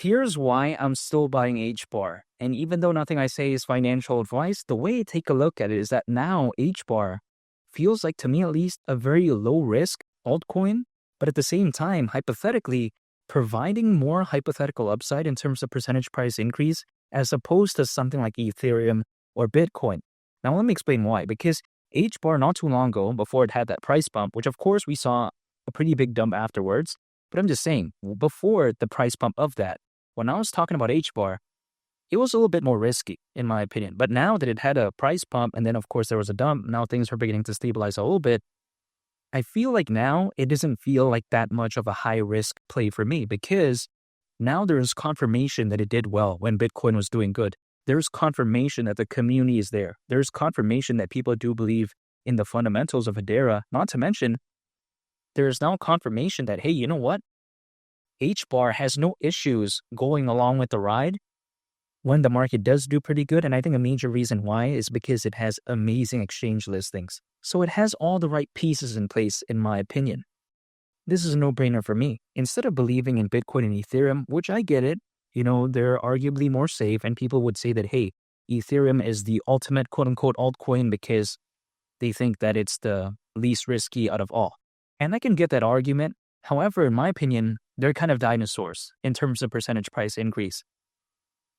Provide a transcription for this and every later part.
Here's why I'm still buying H bar. And even though nothing I say is financial advice, the way I take a look at it is that now H bar feels like, to me at least, a very low risk altcoin, but at the same time, hypothetically, providing more hypothetical upside in terms of percentage price increase as opposed to something like Ethereum or Bitcoin. Now, let me explain why. Because H bar, not too long ago, before it had that price bump, which of course we saw a pretty big dump afterwards, but I'm just saying, before the price bump of that, when I was talking about H bar, it was a little bit more risky, in my opinion. But now that it had a price pump and then, of course, there was a dump, now things are beginning to stabilize a little bit. I feel like now it doesn't feel like that much of a high risk play for me because now there's confirmation that it did well when Bitcoin was doing good. There's confirmation that the community is there. There's confirmation that people do believe in the fundamentals of Hedera. Not to mention, there's now confirmation that, hey, you know what? H bar has no issues going along with the ride when the market does do pretty good. And I think a major reason why is because it has amazing exchange listings. So it has all the right pieces in place, in my opinion. This is a no-brainer for me. Instead of believing in Bitcoin and Ethereum, which I get it, they're arguably more safe, and people would say that, hey, Ethereum is the ultimate quote-unquote altcoin because they think that it's the least risky out of all. And I can get that argument. However, in my opinion, they're kind of dinosaurs in terms of percentage price increase.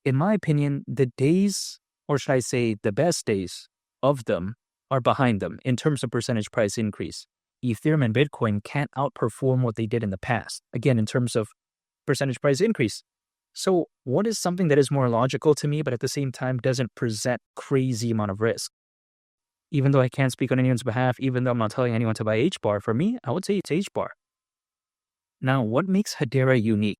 In my opinion, the days, or should I say the best days of them, are behind them in terms of percentage price increase. Ethereum and Bitcoin can't outperform what they did in the past, again, in terms of percentage price increase. So what is something that is more logical to me, but at the same time doesn't present crazy amount of risk? Even though I can't speak on anyone's behalf, even though I'm not telling anyone to buy H bar, for me, I would say it's H bar. Now, what makes Hedera unique?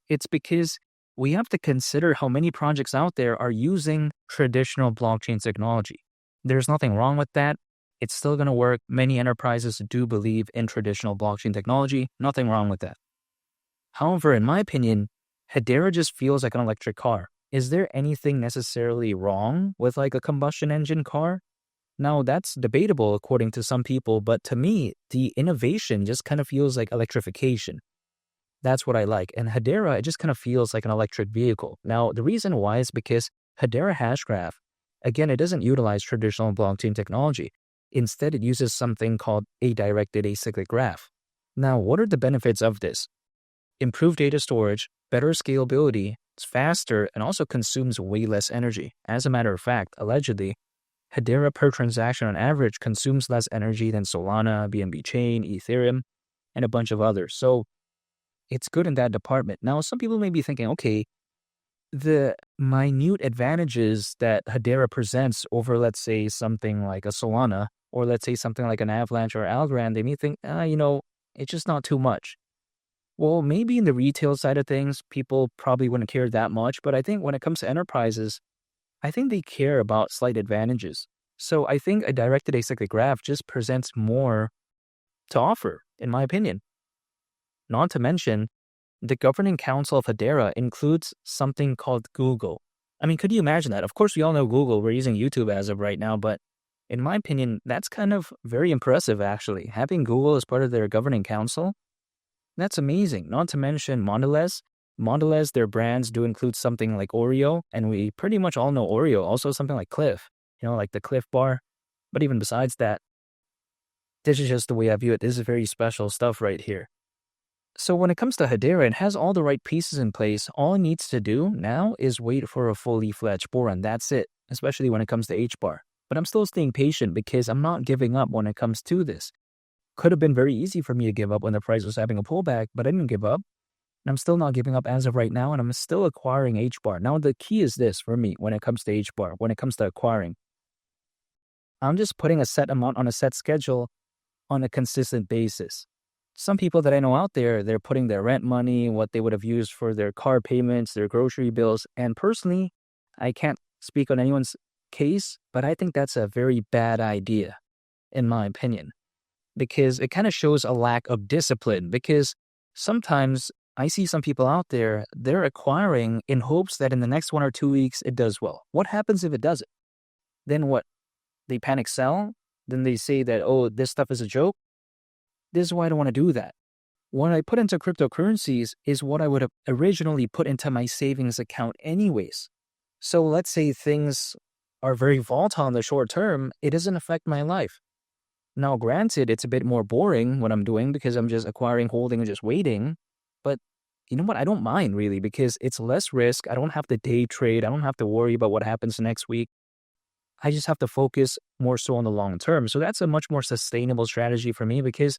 It's because we have to consider how many projects out there are using traditional blockchain technology. There's nothing wrong with that. It's still going to work. Many enterprises do believe in traditional blockchain technology. Nothing wrong with that. However, in my opinion, Hedera just feels like an electric car. Is there anything necessarily wrong with like a combustion engine car? Now, that's debatable according to some people, but to me, the innovation just kind of feels like electrification. That's what I like. And Hedera, it just kind of feels like an electric vehicle. Now, the reason why is because Hedera Hashgraph, again, it doesn't utilize traditional blockchain technology. Instead, it uses something called a directed acyclic graph. Now, what are the benefits of this? Improved data storage, better scalability, it's faster, and also consumes way less energy. As a matter of fact, allegedly, Hedera per transaction on average consumes less energy than Solana, BNB Chain, Ethereum, and a bunch of others. So it's good in that department. Now, some people may be thinking, okay, the minute advantages that Hedera presents over, let's say, something like a Solana, or let's say something like an Avalanche or Algorand, they may think, it's just not too much. Well, maybe in the retail side of things, people probably wouldn't care that much, but I think when it comes to enterprises, I think they care about slight advantages. So I think a directed acyclic graph just presents more to offer, in my opinion. Not to mention, the governing council of Hedera includes something called Google. I mean, could you imagine that? Of course, we all know Google. We're using YouTube as of right now, but in my opinion, that's kind of very impressive, actually. Having Google as part of their governing council, that's amazing. Not to mention Mondelez. Mondelez, their brands do include something like Oreo, and we pretty much all know Oreo. Also something like Cliff, like the Cliff Bar. But even besides that, this is just the way I view it. This is very special stuff right here. So when it comes to Hedera, it has all the right pieces in place. All it needs to do now is wait for a fully fledged bull run. That's it, especially when it comes to H bar. But I'm still staying patient because I'm not giving up when it comes to this. Could have been very easy for me to give up when the price was having a pullback, but I didn't give up. And I'm still not giving up as of right now, and I'm still acquiring H bar. Now, the key is this for me when it comes to H bar, when it comes to acquiring. I'm just putting a set amount on a set schedule on a consistent basis. Some people that I know out there, they're putting their rent money, what they would have used for their car payments, their grocery bills. And personally, I can't speak on anyone's case, but I think that's a very bad idea, in my opinion, because it kind of shows a lack of discipline. Because sometimes I see some people out there, they're acquiring in hopes that in the next 1 or 2 weeks, it does well. What happens if it doesn't? Then what? They panic sell? Then they say that, oh, this stuff is a joke? This is why I don't want to do that. what I put into cryptocurrencies is what I would have originally put into my savings account anyways. So let's say things are very volatile in the short term, it doesn't affect my life. Now, granted, it's a bit more boring what I'm doing because I'm just acquiring, holding, and just waiting. But you know what? I don't mind really because it's less risk. I don't have to day trade. I don't have to worry about what happens next week. I just have to focus more so on the long term. So that's a much more sustainable strategy for me because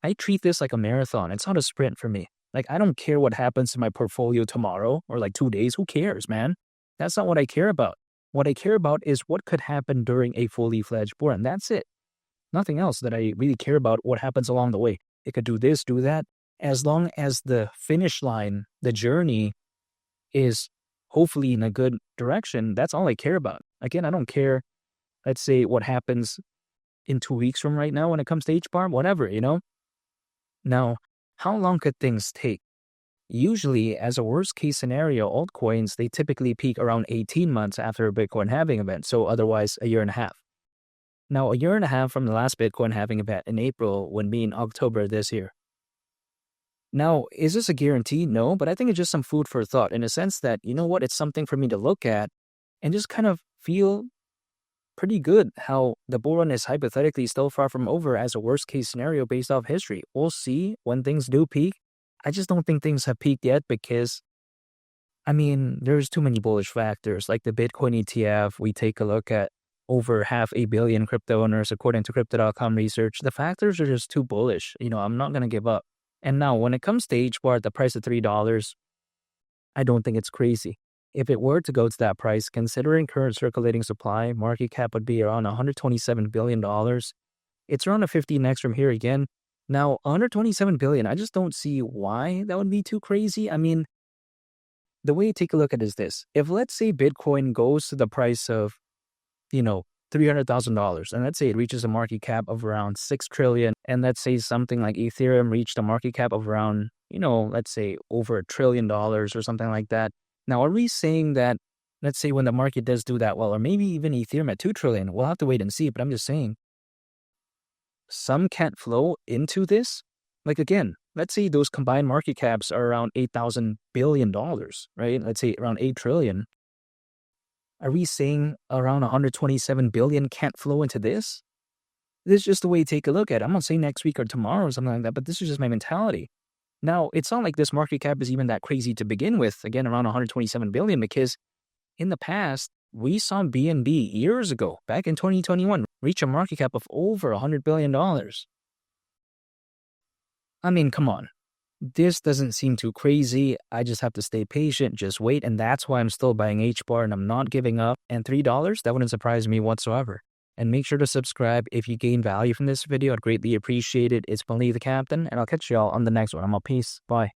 I treat this like a marathon. It's not a sprint for me. Like, I don't care what happens to my portfolio tomorrow or like 2 days. Who cares, man? That's not what I care about. What I care about is what could happen during a fully fledged board. And that's it. Nothing else that I really care about what happens along the way. It could do this, do that. As long as the finish line, the journey is hopefully in a good direction, that's all I care about. Again, I don't care, let's say, what happens in 2 weeks from right now when it comes to HBAR, whatever, you know? Now, how long could things take? Usually, as a worst case scenario, altcoins, they typically peak around 18 months after a Bitcoin halving event, so otherwise a year and a half. Now, a year and a half from the last Bitcoin halving event in April would mean October this year. Now, is this a guarantee? No, but I think it's just some food for thought in a sense that, you know what, it's something for me to look at and just kind of feel pretty good how the bull run is hypothetically still far from over as a worst case scenario based off history. We'll see when things do peak. I just don't think things have peaked yet because, I mean, there's too many bullish factors. Like the Bitcoin ETF, we take a look at over 500 million crypto owners according to Crypto.com research. The factors are just too bullish. You know, I'm not going to give up. And now when it comes to HBAR at the price of $3, I don't think it's crazy. If it were to go to that price, considering current circulating supply, market cap would be around $127 billion. It's around a 15x from here again. Now, $127 billion, I just don't see why that would be too crazy. I mean, the way you take a look at it is this. If let's say Bitcoin goes to the price of, you know, $300,000, and let's say it reaches a market cap of around 6 trillion, and let's say something like Ethereum reached a market cap of around, you know, let's say over $1 trillion or something like that. Now, are we saying that, let's say when the market does do that well, or maybe even Ethereum at 2 trillion, we'll have to wait and see, but I'm just saying, some can't flow into this? Like again, let's say those combined market caps are around $8,000 billion, right? Let's say around 8 trillion. Are we saying around 127 billion can't flow into this? This is just the way you take a look at it. I'm not saying next week or tomorrow or something like that, but this is just my mentality. Now, it's not like this market cap is even that crazy to begin with, again, around 127 billion, because in the past, we saw BNB years ago, back in 2021, reach a market cap of over $100 billion. I mean, come on. This doesn't seem too crazy. I just have to stay patient, just wait, and that's why I'm still buying HBAR and I'm not giving up. And $3, that wouldn't surprise me whatsoever. And make sure to subscribe if you gain value from this video. I'd greatly appreciate it. It's Believe the Captain, and I'll catch y'all on the next one. I'm out. Peace. Bye.